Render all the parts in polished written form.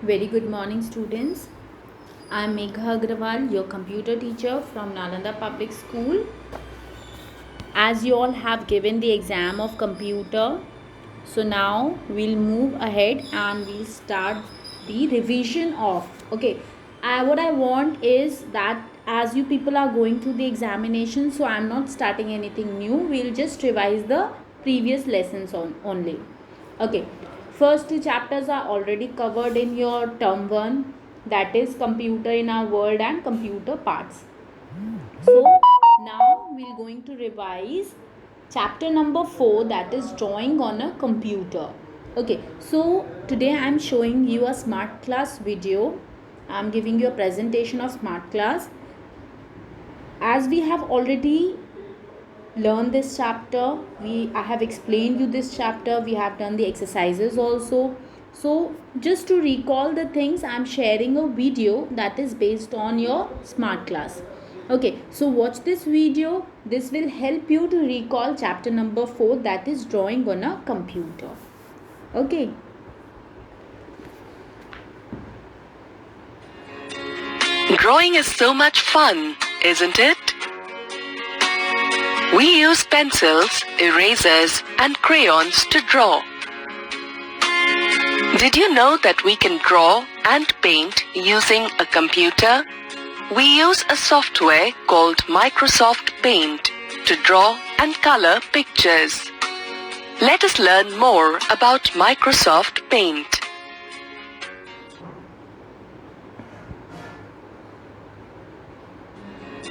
Very good morning, students. I am Megha Agrawal, your computer teacher from Nalanda Public School. As you all have given the exam of computer, so now we'll move ahead and we'll start the revision of. Okay, what I want is that as you people are going through the examination, so I'm not starting anything new. We'll just revise the previous lessons only. Okay, first two chapters are already covered in your term 1, that is computer in our world and computer parts. So now we're going to revise chapter number 4, that is drawing on a computer. Okay, so today I'm showing you a smart class video. I'm giving you a presentation of smart class. As we have already learn this chapter, I have explained you this chapter, we have done the exercises also. So just to recall the things, I'm sharing a video that is based on your smart class. Okay, so watch this video. This will help you to recall chapter number 4, that is drawing on a computer. Okay. Drawing is so much fun, isn't it? We use pencils, erasers, and crayons to draw. Did you know that we can draw and paint using a computer? We use a software called Microsoft Paint to draw and color pictures. Let us learn more about Microsoft Paint.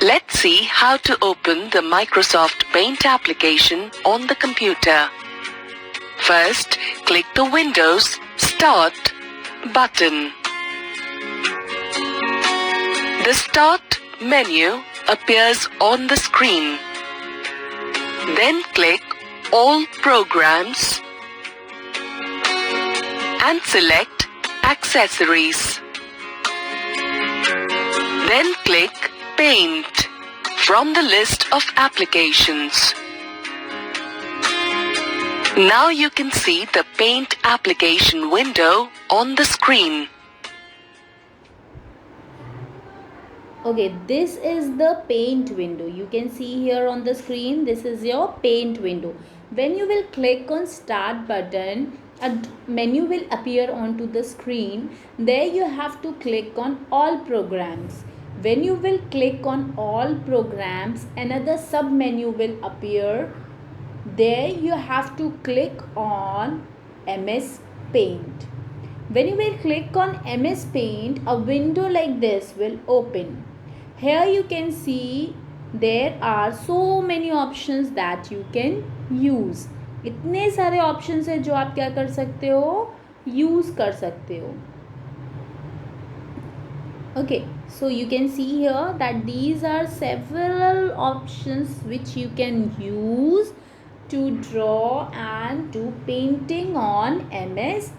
Let's see how to open the Microsoft Paint application on the computer. First, click the Windows Start button. The Start menu appears on the screen. Then click All Programs and select Accessories. Then click Paint from the list of applications. Now you can see the Paint application window on the screen. Okay, this is the paint window. You can see here on the screen, this is your paint window. When you will click on start button, a menu will appear onto the screen. There you have to click on all programs. When you will click on all programs, another sub menu will appear. There you have to click on MS Paint. When you will click on MS Paint, a window like this will open. Here you can see there are so many options that you can use. इतने सारे options है जो आप क्या कर सकते हो, use कर सकते हो. Okay, so you can see here that these are several options which you can use to draw and do painting on MS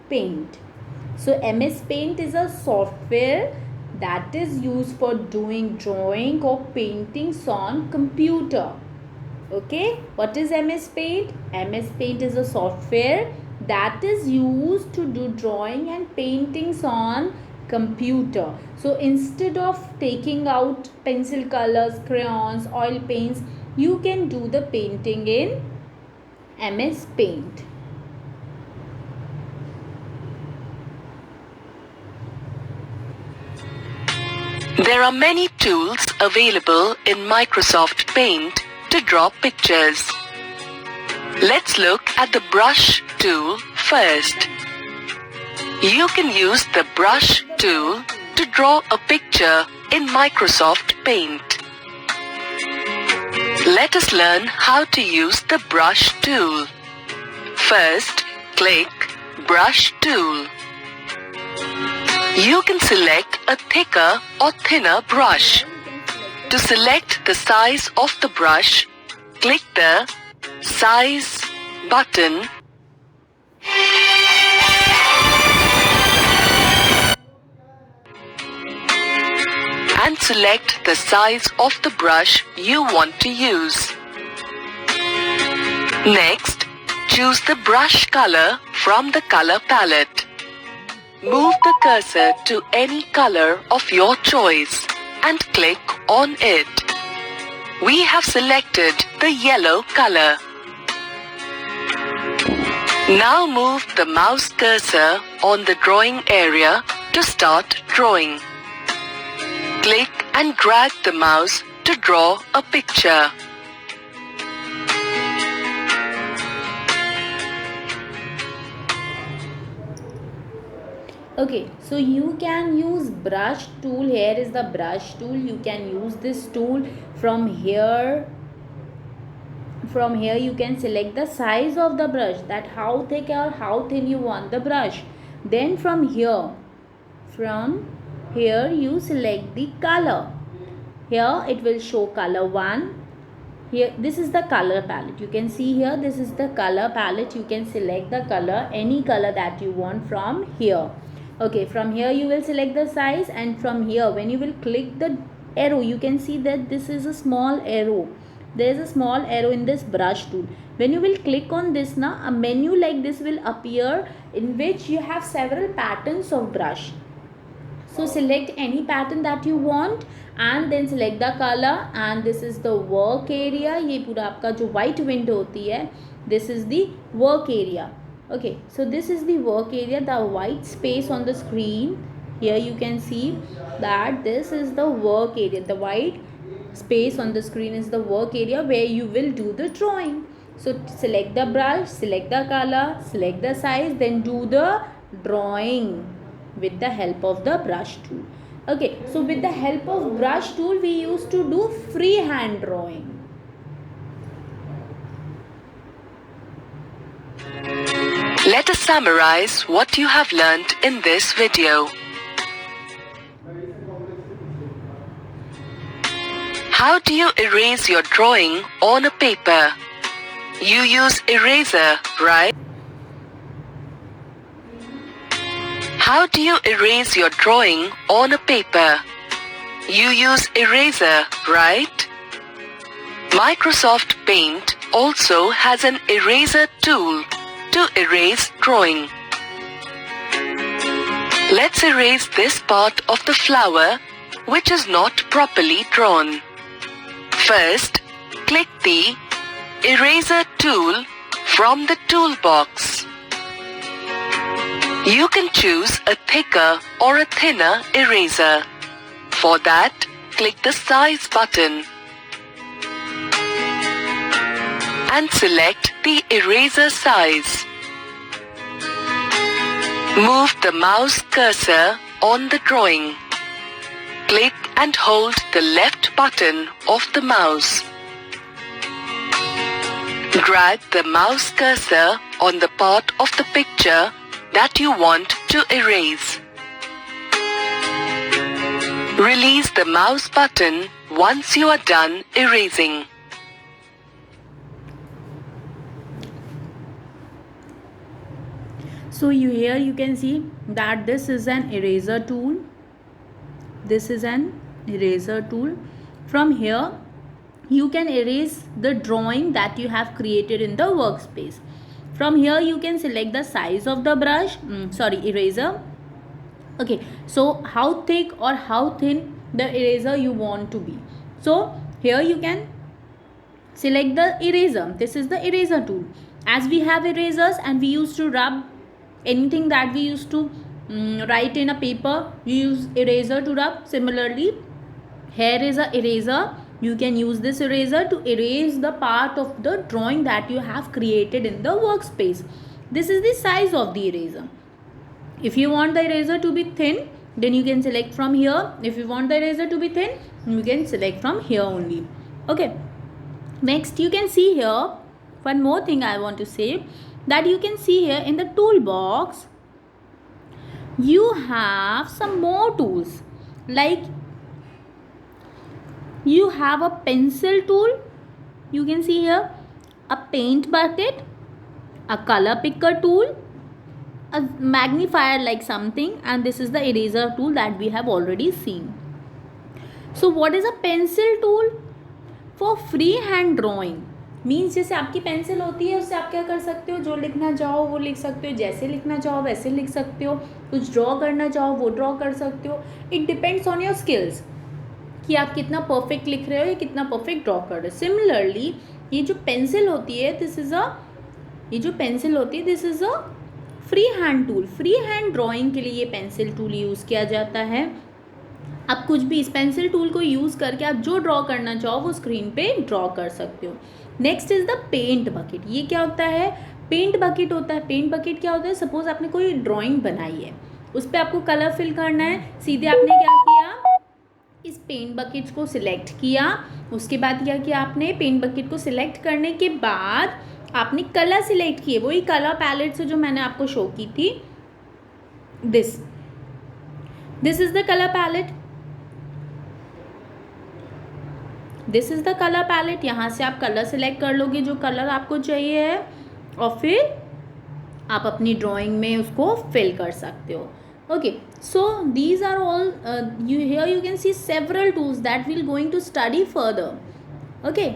Paint. So MS Paint is a software that is used for doing drawing or paintings on computer. Okay, what is MS Paint? MS Paint is a software that is used to do drawing and paintings on computer. So instead of taking out pencil colors, crayons, oil paints, you can do the painting in MS Paint. There are many tools available in Microsoft Paint to draw pictures. Let's look at the brush tool first. You can use the brush tool to draw a picture in Microsoft Paint. Let us learn how to use the brush tool. First, click Brush tool. You can select a thicker or thinner brush. To select the size of the brush, click the Size button and select the size of the brush you want to use. Next, choose the brush color from the color palette. move the cursor to any color of your choice and click on it. We have selected the yellow color. Now move the mouse cursor on the drawing area to start drawing. Click and drag the mouse to draw a picture. Okay, so you can use brush tool. Here is the brush tool. You can use this tool from here. From here you can select the size of the brush, that how thick or how thin you want the brush. Then from here you select the color. Here it will show color 1. Here this is the color palette. You can see here this is the color palette. You can select the color, any color that you want from here. Okay, from here you will select the size, and from here when you will click the arrow, you can see that this is a small arrow. There is a small arrow in this brush tool. When you will click on this now, a menu like this will appear in which you have several patterns of brush. So select any pattern that you want and then select the color, and this is the work area. ये पूरा आपका जो white window होती है, this is the work area. Okay, so this is the work area, the white space on the screen. Here you can see that this is the work area. The white space on the screen is the work area where you will do the drawing. So select the brush, select the color, select the size, then do the drawing with the help of the brush tool. Okay, so with the help of brush tool we used to do freehand drawing. Let us summarize what you have learnt in this video. How do you erase your drawing on a paper? You use eraser, right? How do you erase your drawing on a paper? You use eraser, right? Microsoft Paint also has an eraser tool to erase drawing. Let's erase this part of the flower which is not properly drawn. First, click the eraser tool from the toolbox. You can choose a thicker or a thinner eraser. For that, click the size button and select the eraser size. Move the mouse cursor on the drawing. Click and hold the left button of the mouse. Drag the mouse cursor on the part of the picture that you want to erase. Release the mouse button once you are done erasing. So here you can see that this is an eraser tool. This is an eraser tool. From here you can erase the drawing that you have created in the workspace. From here you can select the size of the brush, eraser. Okay, so how thick or how thin the eraser you want to be. So here you can select the eraser. This is the eraser tool. As we have erasers and we used to rub anything that we used to write in a paper, we use eraser to rub. Similarly, here is a eraser. You can use this eraser to erase the part of the drawing that you have created in the workspace. This is the size of the eraser. If you want the eraser to be thin, then you can select from here. If you want the eraser to be thin, you can select from here only. Okay. Next, you can see here, one more thing I want to say, that you can see here in the toolbox, you have some more tools. Like you have a pencil tool. You can see here a paint bucket, a color picker tool, a magnifier like something, and this is the eraser tool that we have already seen. So what is a pencil tool? For freehand drawing, means जैसे आपकी pencil होती है उससे आप क्या कर सकते हो, जो लिखना चाहो वो लिख सकते हो, जैसे लिखना चाहो वैसे लिख सकते हो, कुछ ड्रॉ करना चाहो वो ड्रॉ कर सकते हो. It depends on your skills कि आप कितना परफेक्ट लिख रहे हो या कितना परफेक्ट ड्रॉ कर रहे हो. सिमिलरली ये जो पेंसिल होती है this is a free hand tool. Free hand drawing के लिए ये पेंसिल टूल यूज़ किया जाता है. आप कुछ भी इस पेंसिल टूल को यूज़ करके आप जो ड्रॉ करना चाहो वो स्क्रीन पे ड्रॉ कर सकते हो. Next is the paint bucket. ये क्या होता है, पेंट बकेट होता है. पेंट बकेट क्या होता है, सपोज आपने कोई ड्राइंग बनाई है, उस पर आपको कलर फिल करना है. सीधे आपने क्या किया, इस पेंट बकेट को सिलेक्ट किया. उसके बाद क्या किया आपने, पेंट बकेट को सिलेक्ट करने के बाद आपने कलर सिलेक्ट किए, वही कलर पैलेट से जो मैंने आपको शो की थी. This is the colour palette. This is the colour palette. यहाँ से आप कलर सिलेक्ट कर लोगे जो कलर आपको चाहिए है, और फिर आप अपनी ड्राइंग में उसको फिल कर सकते हो. Okay, so these are all here you can see several tools that we'll going to study further. Okay,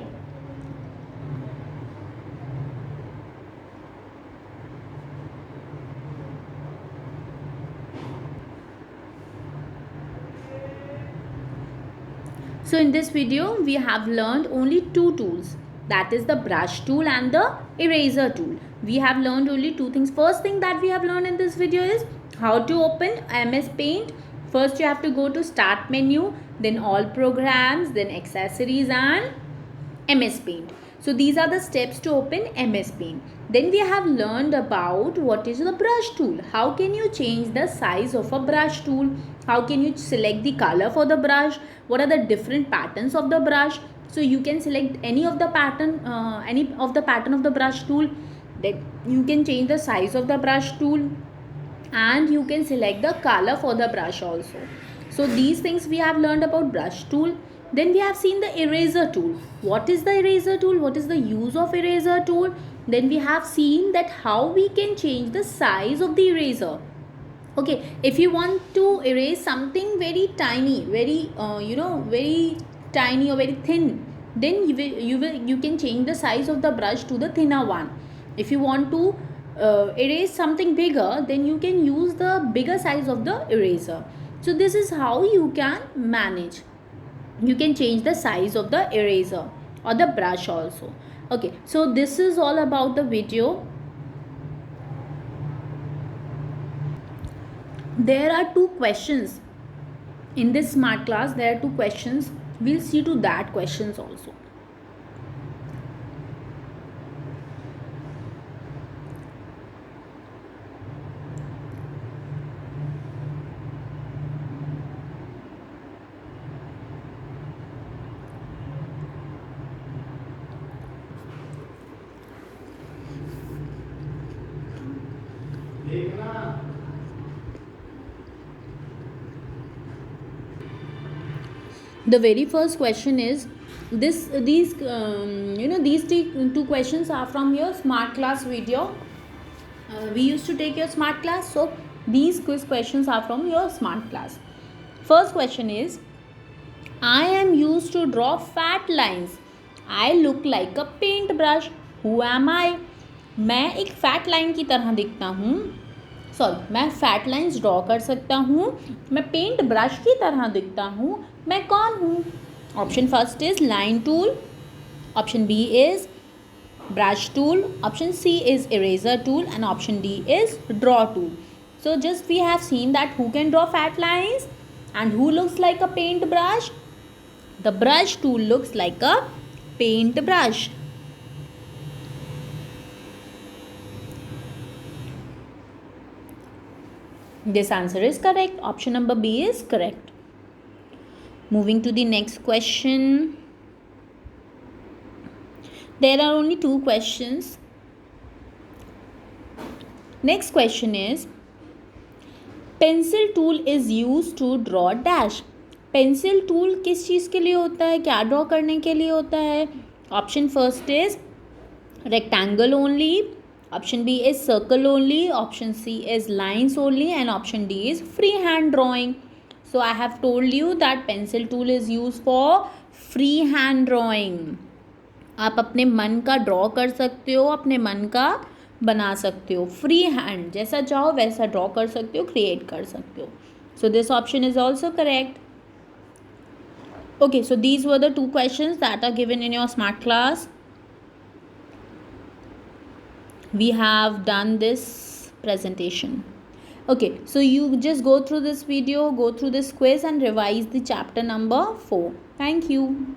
so in this video we have learned only two tools, that is the brush tool and the eraser tool. We have learned only two things. First thing that we have learned in this video is how to open MS Paint. First you have to go to start menu, then all programs, then accessories and MS Paint. So these are the steps to open MS Paint. Then we have learned about what is the brush tool. How can you change the size of a brush tool? How can you select the color for the brush? What are the different patterns of the brush? So you can select any of the pattern of the brush tool. Then you can change the size of the brush tool, and you can select the color for the brush also. So these things we have learned about brush tool. Then we have seen the eraser tool. What is the eraser tool? What is the use of eraser tool? Then we have seen that how we can change the size of the eraser. Okay, if you want to erase something very tiny, very very tiny or very thin, then you can change the size of the brush to the thinner one. If you want to erase something bigger, then you can use the bigger size of the eraser. So this is how you can manage. You can change the size of the eraser or the brush also. Okay, so this is all about the video. There are two questions in this smart class. There are two questions. We'll see to that questions also. The very first question is these two questions are from your smart class video. We used to take your smart class, so these quiz questions are from your smart class. First question is, I am used to draw fat lines. I look like a paintbrush. Who am I? मैं एक fat line की तरह दिखता हूँ. मैं fat lines draw कर सकता हूँ. मैं पेंट ब्रश की तरह दिखता हूँ. मैं कौन हूँ? Option first is line tool, option B is brush tool, option C is eraser tool, and option D is draw tool. So just we have seen that who can draw fat lines and who looks like a paint brush. The brush tool looks like a paint brush. This answer is correct. Option number B is correct. Moving to the next question. There are only two questions. Next question is, pencil tool is used to draw dash. Pencil tool किस चीज़ के लिए होता है, क्या draw करने के लिए होता है? Option first is rectangle only, option B is circle only, option C is lines only, and option D is free hand drawing. So I have told you that pencil tool is used for free hand drawing. आप अपने मन का draw कर सकते हो, अपने मन का बना सकते हो, फ्री हैंड, जैसा चाहो वैसा ड्रॉ कर सकते हो, क्रिएट कर सकते हो. So this option is also correct. Okay, so these were the 2 questions that are given in your smart class. We have done this presentation. Okay, so you just go through this video, go through this quiz and revise the chapter number 4. Thank you.